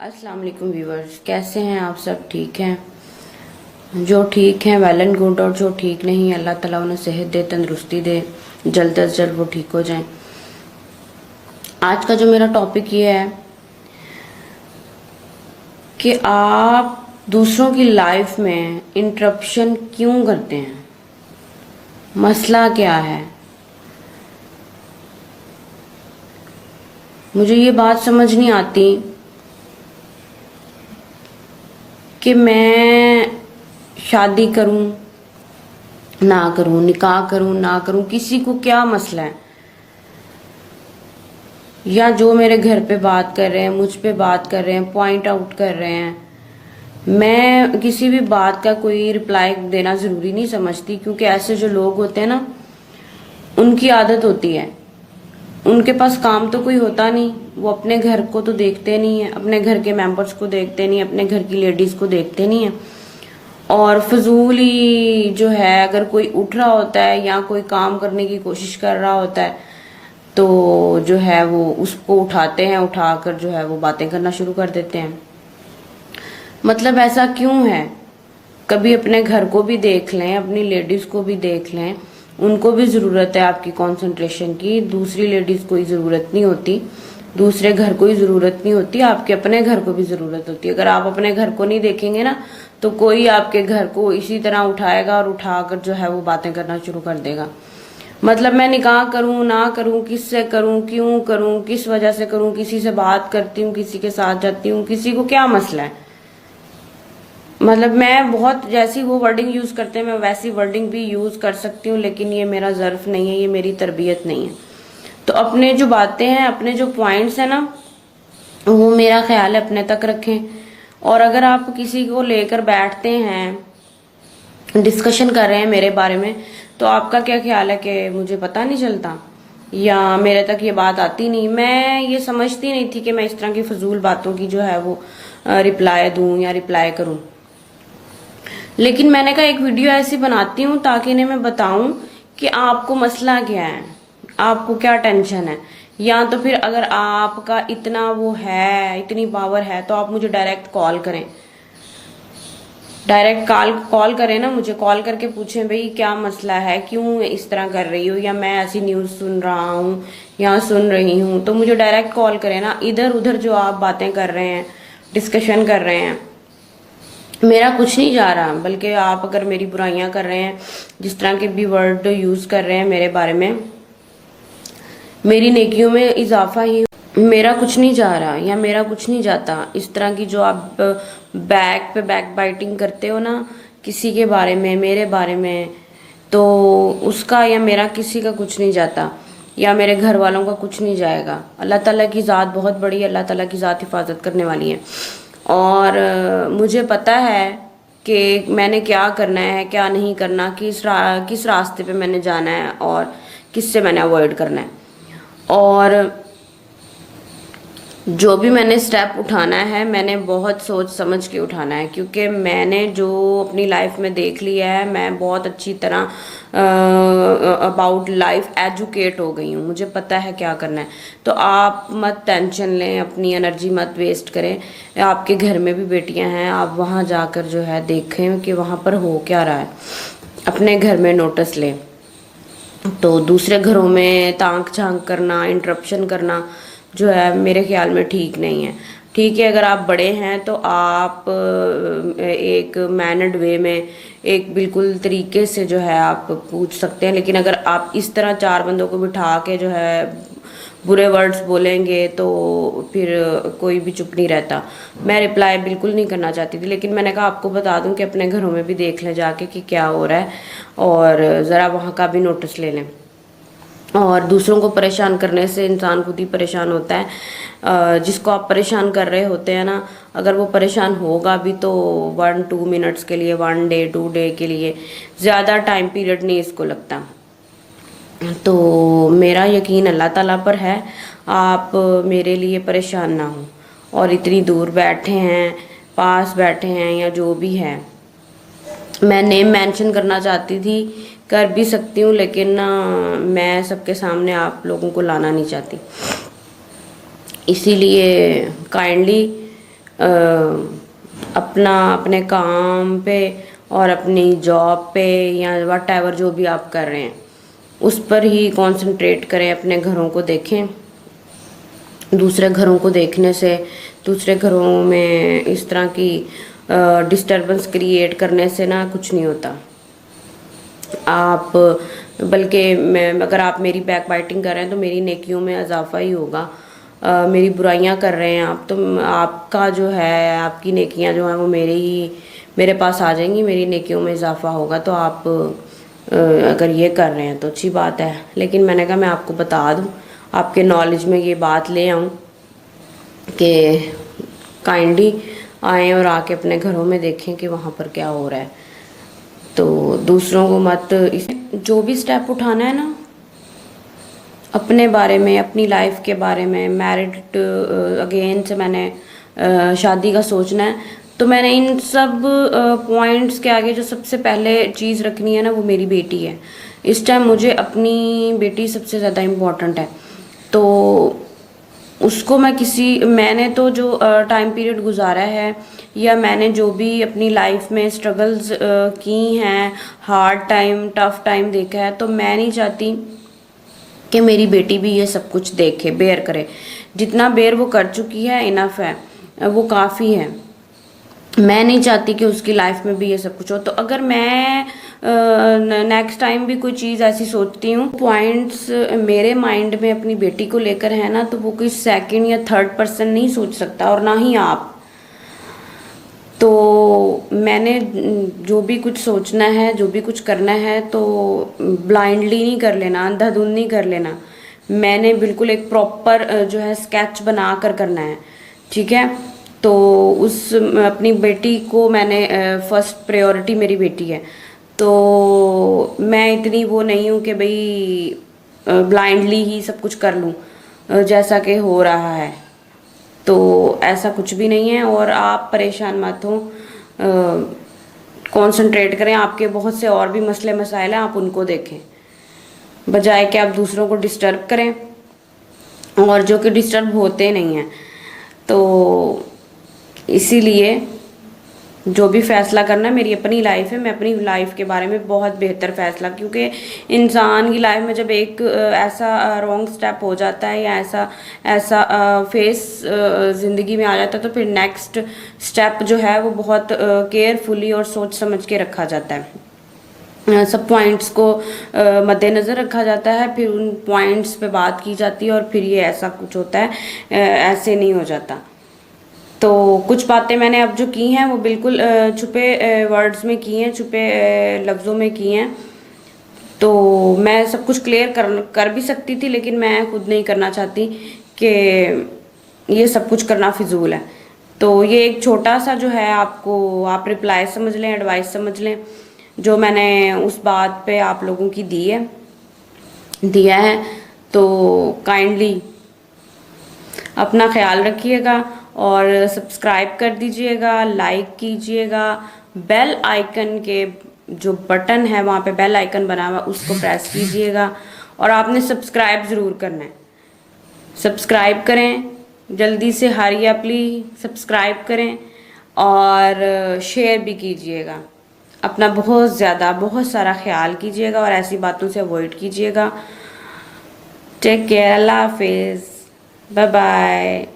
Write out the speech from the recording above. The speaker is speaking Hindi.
अस्सलाम वालेकुम व्यूवर्स, कैसे हैं आप सब? ठीक हैं? जो ठीक हैं वेल एंड गुड, और जो ठीक नहीं अल्लाह ताला उन्हें सेहत दे, तंदुरुस्ती दे, जल्द अज जल्द वो ठीक हो जाएं। आज का जो मेरा टॉपिक ये है कि आप दूसरों की लाइफ में इंटरप्शन क्यों करते हैं, मसला क्या है। मुझे ये बात समझ नहीं आती कि मैं शादी करूं ना करूं, निकाह करूं ना करूं, किसी को क्या मसला है। या जो मेरे घर पे बात कर रहे हैं, मुझ पे बात कर रहे हैं, पॉइंट आउट कर रहे हैं, मैं किसी भी बात का कोई रिप्लाई देना जरूरी नहीं समझती, क्योंकि ऐसे जो लोग होते हैं ना, उनकी आदत होती है, उनके पास काम तो कोई होता नहीं, वो अपने घर को तो देखते नहीं है, अपने घर के मेंबर्स को देखते नहीं, अपने घर की लेडीज को देखते नहीं है, और फजूल ही जो है अगर कोई उठ रहा होता है या कोई काम करने की कोशिश कर रहा होता है तो जो है वो उसको उठाते हैं, उठाकर जो है वो बातें करना शुरू कर देते हैं। मतलब ऐसा क्यों है? कभी अपने घर को भी देख लें, अपनी लेडीज को भी देख लें, उनको भी जरूरत है आपकी कंसंट्रेशन की। दूसरी लेडीज को ही जरूरत नहीं होती, दूसरे घर को ही जरूरत नहीं होती, आपके अपने घर को भी जरूरत होती है। अगर आप अपने घर को नहीं देखेंगे ना तो कोई आपके घर को इसी तरह उठाएगा और उठाकर जो है वो बातें करना शुरू कर देगा। मतलब मैं निकाह करूं ना करूं, किससे करूं, क्यों करूं, किस वजह से करूं, किसी से बात करती हूँ, किसी के साथ जाती हूँ, किसी को क्या मसला है। मतलब मैं बहुत जैसी वो वर्डिंग यूज करते हैं मैं वैसी वर्डिंग भी यूज कर सकती हूँ, लेकिन ये मेरा ज़र्फ नहीं है, ये मेरी तरबियत नहीं है। तो अपने जो बातें हैं, अपने जो पॉइंट्स हैं ना, वो मेरा ख्याल है अपने तक रखें। और अगर आप किसी को लेकर बैठते हैं, डिस्कशन कर रहे हैं मेरे बारे में, तो आपका क्या ख्याल है कि मुझे पता नहीं चलता या मेरे तक ये बात आती नहीं। मैं ये समझती नहीं थी कि मैं इस तरह की फजूल बातों की जो है वो रिप्लाई दूं या रिप्लाई करूं, लेकिन मैंने कहा एक वीडियो ऐसी बनाती हूँ ताकि इन्हें मैं बताऊं कि आपको मसला क्या है, आपको क्या टेंशन है। या तो फिर अगर आपका इतना वो है, इतनी पावर है, तो आप मुझे डायरेक्ट कॉल करें, डायरेक्ट कॉल करें ना, मुझे कॉल करके पूछें भाई क्या मसला है, क्यों इस तरह कर रही हो, या मैं ऐसी न्यूज़ सुन रहा हूँ या सुन रही हूँ, तो मुझे डायरेक्ट कॉल करें ना। इधर उधर जो आप बातें कर रहे हैं, डिस्कशन कर रहे हैं, मेरा कुछ नहीं जा रहा, बल्कि आप अगर मेरी बुराइयां कर रहे हैं, जिस तरह के भी वर्ड यूज कर रहे हैं मेरे बारे में, मेरी नेकियों में इजाफा ही, मेरा कुछ नहीं जा रहा या मेरा कुछ नहीं जाता। इस तरह की जो आप बैक पे बैक बाइटिंग करते हो ना किसी के बारे में, मेरे बारे में, तो उसका या मेरा किसी का कुछ नहीं जाता, या मेरे घर वालों का कुछ नहीं जाएगा। अल्लाह ताला की ज़ात बहुत बड़ी है, अल्लाह ताला की ज़ात हिफाजत करने वाली है, और मुझे पता है कि मैंने क्या करना है, क्या नहीं करना, किस रास्ते पे मैंने जाना है और किससे मैंने अवॉइड करना है। और जो भी मैंने स्टेप उठाना है, मैंने बहुत सोच समझ के उठाना है, क्योंकि मैंने जो अपनी लाइफ में देख लिया है, मैं बहुत अच्छी तरह अबाउट लाइफ एजुकेट हो गई हूँ, मुझे पता है क्या करना है। तो आप मत टेंशन लें, अपनी एनर्जी मत वेस्ट करें। आपके घर में भी बेटियां हैं, आप वहाँ जाकर जो है देखें कि वहाँ पर हो क्या रहा है, अपने घर में नोटिस लें। तो दूसरे घरों में ताक झांक करना, इंटरप्शन करना जो है मेरे ख्याल में ठीक नहीं है। ठीक है, अगर आप बड़े हैं तो आप एक मैनर्ड वे में, एक बिल्कुल तरीके से जो है आप पूछ सकते हैं, लेकिन अगर आप इस तरह चार बंदों को बिठा के जो है बुरे वर्ड्स बोलेंगे तो फिर कोई भी चुप नहीं रहता। मैं रिप्लाई बिल्कुल नहीं करना चाहती थी, लेकिन मैंने कहा आपको बता दूं कि अपने घरों में भी देख लें जाके कि क्या हो रहा है, और ज़रा वहाँ का भी नोटिस ले लें। और दूसरों को परेशान करने से इंसान खुद ही परेशान होता है। जिसको आप परेशान कर रहे होते हैं ना, अगर वो परेशान होगा भी तो 1-2 मिनट्स के लिए, 1 डे 2 डे के लिए, ज़्यादा टाइम पीरियड नहीं इसको लगता। तो मेरा यकीन अल्लाह ताला पर है, आप मेरे लिए परेशान ना हो। और इतनी दूर बैठे हैं, पास बैठे हैं या जो भी है, मैं नेम मेंशन करना चाहती थी, कर भी सकती हूँ, लेकिन ना मैं सबके सामने आप लोगों को लाना नहीं चाहती। इसीलिए काइंडली अपने काम पे और अपनी जॉब पे या वट एवर जो भी आप कर रहे हैं उस पर ही कंसंट्रेट करें, अपने घरों को देखें। दूसरे घरों को देखने से, दूसरे घरों में इस तरह की डिस्टरबेंस क्रिएट करने से ना कुछ नहीं होता। आप बल्कि मैं अगर आप मेरी बैक बाइटिंग कर रहे हैं तो मेरी नेकियों में इजाफा ही होगा। मेरी बुराइयां कर रहे हैं आप, तो आपका जो है, आपकी नेकियां जो हैं वो मेरे पास आ जाएंगी, मेरी नेकियों में इजाफा होगा। तो आप अगर ये कर रहे हैं तो अच्छी बात है, लेकिन मैंने कहा मैं आपको बता दूं, आपके नॉलेज में ये बात ले आऊं कि काइंडली आएँ और आके अपने घरों में देखें कि वहाँ पर क्या हो रहा है। तो दूसरों को मत, जो भी स्टेप उठाना है ना अपने बारे में, अपनी लाइफ के बारे में, मैरिड अगेन से मैंने शादी का सोचना है, तो मैंने इन सब पॉइंट्स के आगे जो सबसे पहले चीज़ रखनी है ना वो मेरी बेटी है। इस टाइम मुझे अपनी बेटी सबसे ज़्यादा इम्पोर्टेंट है। तो उसको मैंने तो जो टाइम पीरियड गुजारा है या मैंने जो भी अपनी लाइफ में स्ट्रगल्स की हैं, हार्ड टाइम, टफ टाइम देखा है, तो मैं नहीं चाहती कि मेरी बेटी भी ये सब कुछ देखे, बेयर करे। जितना बेयर वो कर चुकी है इनफ है, वो काफ़ी है। मैं नहीं चाहती कि उसकी लाइफ में भी ये सब कुछ हो। तो अगर मैं नेक्स्ट टाइम भी कोई चीज़ ऐसी सोचती हूँ, पॉइंट्स मेरे माइंड में अपनी बेटी को लेकर है ना, तो वो कोई सेकंड या थर्ड पर्सन नहीं सोच सकता, और ना ही आप। तो मैंने जो भी कुछ सोचना है, जो भी कुछ करना है, तो ब्लाइंडली नहीं कर लेना, अंधाधुंध नहीं कर लेना। मैंने बिल्कुल एक प्रॉपर जो है स्केच बना कर करना है, ठीक है। तो अपनी बेटी को मैंने फर्स्ट प्रायोरिटी मेरी बेटी है। तो मैं इतनी वो नहीं हूँ कि भाई ब्लाइंडली ही सब कुछ कर लूँ जैसा कि हो रहा है। तो ऐसा कुछ भी नहीं है, और आप परेशान मत हो, कंसंट्रेट करें। आपके बहुत से और भी मसले मसाइल हैं, आप उनको देखें बजाय कि आप दूसरों को डिस्टर्ब करें, और जो कि डिस्टर्ब होते नहीं हैं। तो इसीलिए जो भी फैसला करना, मेरी अपनी लाइफ है, मैं अपनी लाइफ के बारे में बहुत बेहतर फैसला, क्योंकि इंसान की लाइफ में जब एक ऐसा रॉन्ग स्टेप हो जाता है या ऐसा फेस ज़िंदगी में आ जाता है, तो फिर नेक्स्ट स्टेप जो है वो बहुत केयरफुली और सोच समझ के रखा जाता है। सब पॉइंट्स को मद्देनज़र रखा जाता है, फिर उन पॉइंट्स पे बात की जाती है, और फिर ये ऐसा कुछ होता है, ऐसे नहीं हो जाता। तो कुछ बातें मैंने अब जो की हैं वो बिल्कुल छुपे वर्ड्स में की हैं, छुपे लफ्ज़ों में की हैं। तो मैं सब कुछ क्लियर कर भी सकती थी, लेकिन मैं खुद नहीं करना चाहती कि ये सब कुछ करना फिजूल है। तो ये एक छोटा सा जो है, आपको आप रिप्लाई समझ लें, एडवाइस समझ लें, जो मैंने उस बात पे आप लोगों की दिया है। तो काइंडली अपना ख्याल रखिएगा और सब्सक्राइब कर दीजिएगा, लाइक कीजिएगा, बेल आइकन के जो बटन है वहाँ पे बेल आइकन बना हुआ उसको प्रेस कीजिएगा, और आपने सब्सक्राइब ज़रूर करना है। सब्सक्राइब करें जल्दी से, हरी अपली सब्सक्राइब करें और शेयर भी कीजिएगा। अपना बहुत सारा ख्याल कीजिएगा और ऐसी बातों से अवॉइड कीजिएगा। टेक केयर, अल्लाह हाफिज़, बाय बाय।